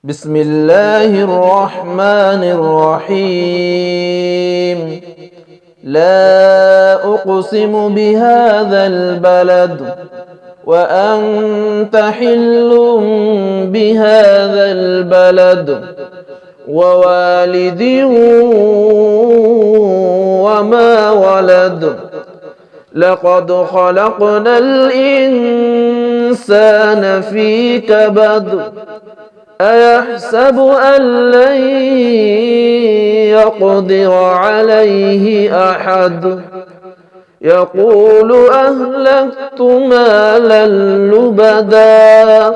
بسم الله الرحمن الرحيم. لا أقسم بهذا البلد وأنت حل بهذا البلد ووالد وما ولد. لقد خلقنا الإنسان في كبد. أيحسب أن لن يقدر عليه أحد. يقول أهلكت مالا لبدا.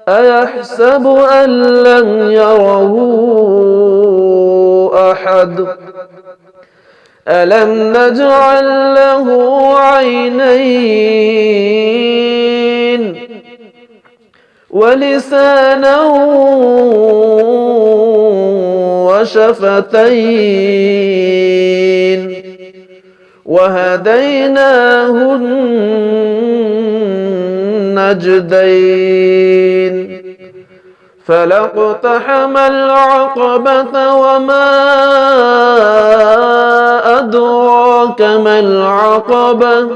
أيحسب أن لم يره أحد. ألم نجعل له عينين ولسانا وشفتين وهديناه النجدين. فلاقتحم العقبة وما أدراك ما العقبة.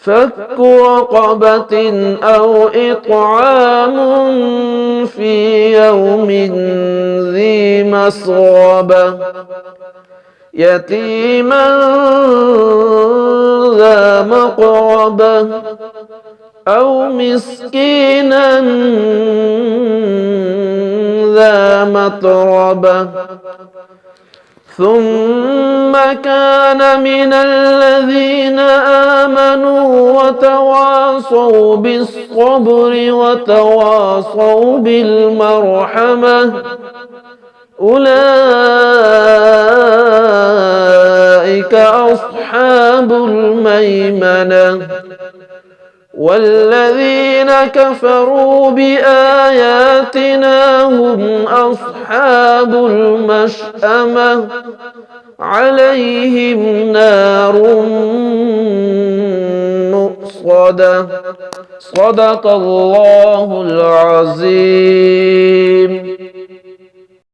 فك رقبة أو إطعام في يوم ذي مسغبة يتيما ذا مقربة أو مسكينا ذا متربة. ثم كان من الذين آمنوا وتواصوا بالصبر وتواصوا بالمرحمة أولئك أصحاب الميمنة. والذين كفروا بآياتنا هم أصحاب المشأمة عليهم نار مؤصدة. صدق الله العظيم.